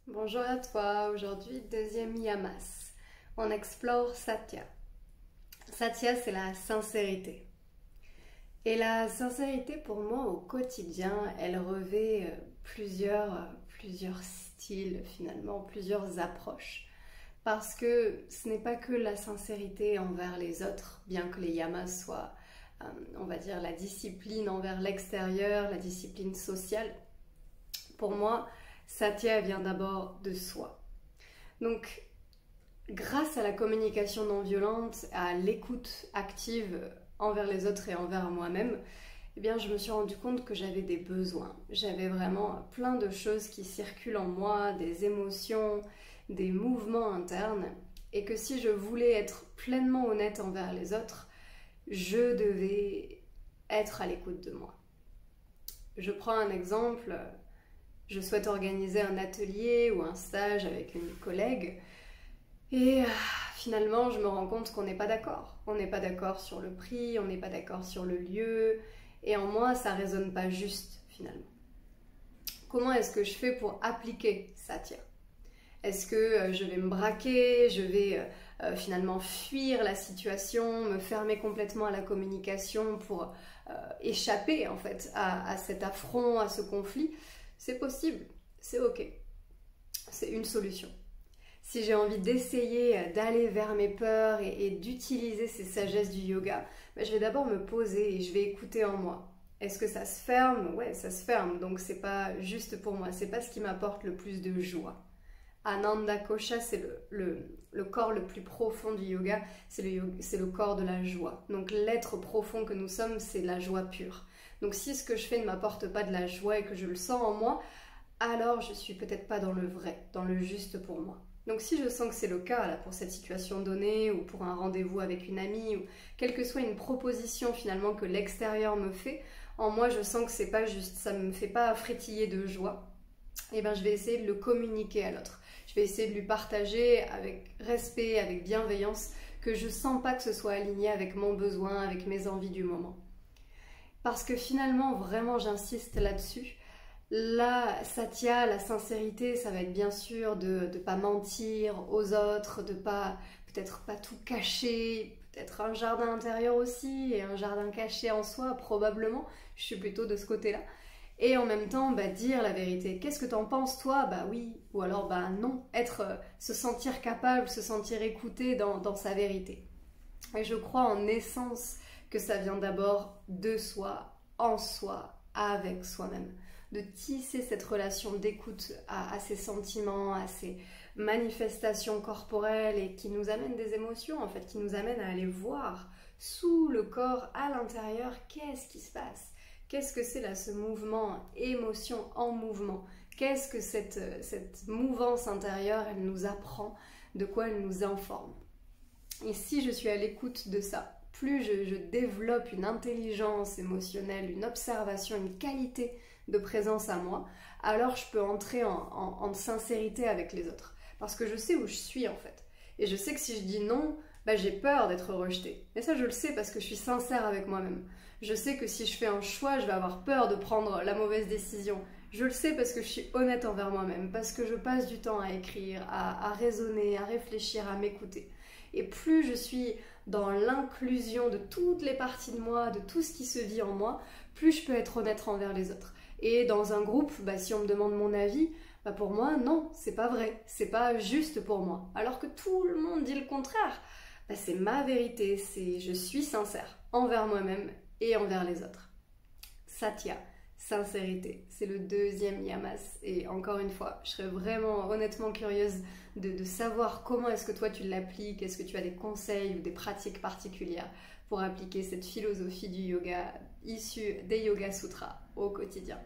Bonjour à toi, aujourd'hui deuxième yamas. On explore Satya. Satya, c'est la sincérité. Et la sincérité pour moi au quotidien, elle revêt plusieurs styles finalement, plusieurs approches. Parce que ce n'est pas que la sincérité envers les autres, bien que les yamas soient, on va dire, la discipline envers l'extérieur, la discipline sociale. Pour moi, Satya vient d'abord de soi. Donc, grâce à la communication non violente, à l'écoute active envers les autres et envers moi-même, eh bien, je me suis rendu compte que j'avais des besoins. J'avais vraiment plein de choses qui circulent en moi, des émotions, des mouvements internes, et que si je voulais être pleinement honnête envers les autres, je devais être à l'écoute de moi. Je prends un exemple. Je souhaite organiser un atelier ou un stage avec une collègue et finalement je me rends compte qu'on n'est pas d'accord. On n'est pas d'accord sur le prix, on n'est pas d'accord sur le lieu et en moi ça résonne pas juste finalement. Comment est-ce que je fais pour appliquer Satya? Est-ce que je vais me braquer, je vais finalement fuir la situation, me fermer complètement à la communication pour échapper en fait à cet affront, à ce conflit? C'est possible, c'est ok, c'est une solution. Si j'ai envie d'essayer d'aller vers mes peurs et d'utiliser ces sagesses du yoga, je vais d'abord me poser et je vais écouter en moi. Est-ce que ça se ferme? Ouais, ça se ferme, donc c'est pas juste pour moi, c'est pas ce qui m'apporte le plus de joie. Ananda Kosha, c'est le corps le plus profond du yoga, c'est le corps de la joie. Donc l'être profond que nous sommes, c'est la joie pure. Donc si ce que je fais ne m'apporte pas de la joie et que je le sens en moi, alors je suis peut-être pas dans le vrai, dans le juste pour moi. Donc si je sens que c'est le cas là, pour cette situation donnée ou pour un rendez-vous avec une amie ou quelle que soit une proposition finalement que l'extérieur me fait, en moi je sens que c'est pas juste, ça me fait pas frétiller de joie, et ben je vais essayer de le communiquer à l'autre. Je vais essayer de lui partager avec respect, avec bienveillance, que je sens pas que ce soit aligné avec mon besoin, avec mes envies du moment. Parce que finalement, vraiment, j'insiste là-dessus, la satya, la sincérité, ça va être bien sûr de ne pas mentir aux autres, de pas peut-être pas tout cacher, peut-être un jardin intérieur aussi, et un jardin caché en soi, probablement, je suis plutôt de ce côté-là. Et en même temps, dire la vérité. Qu'est-ce que t'en penses, toi? Bah oui, ou alors bah non. Se sentir capable, se sentir écouté dans sa vérité. Et je crois en essence que ça vient d'abord de soi, en soi, avec soi-même. De tisser cette relation d'écoute à ses sentiments, à ses manifestations corporelles et qui nous amènent des émotions, en fait, qui nous amènent à aller voir sous le corps, à l'intérieur, qu'est-ce qui se passe. Qu'est-ce que c'est là ce mouvement, émotion en mouvement? Qu'est-ce que cette mouvance intérieure, elle nous apprend, de quoi elle nous informe? Et si je suis à l'écoute de ça, plus je développe une intelligence émotionnelle, une observation, une qualité de présence à moi, alors je peux entrer en sincérité avec les autres. Parce que je sais où je suis en fait. Et je sais que si je dis non, j'ai peur d'être rejetée. Mais ça, je le sais parce que je suis sincère avec moi-même. Je sais que si je fais un choix, je vais avoir peur de prendre la mauvaise décision. Je le sais parce que je suis honnête envers moi-même, parce que je passe du temps à écrire, à raisonner, à réfléchir, à m'écouter. Et plus je suis dans l'inclusion de toutes les parties de moi, de tout ce qui se vit en moi, plus je peux être honnête envers les autres. Et dans un groupe, si on me demande mon avis, pour moi, non, c'est pas vrai, c'est pas juste pour moi. Alors que tout le monde dit le contraire. C'est ma vérité, je suis sincère envers moi-même et envers les autres. Satya, sincérité, c'est le deuxième yamas. Et encore une fois, je serais vraiment honnêtement curieuse de savoir comment est-ce que toi tu l'appliques, est-ce que tu as des conseils ou des pratiques particulières pour appliquer cette philosophie du yoga issue des Yoga Sutras au quotidien.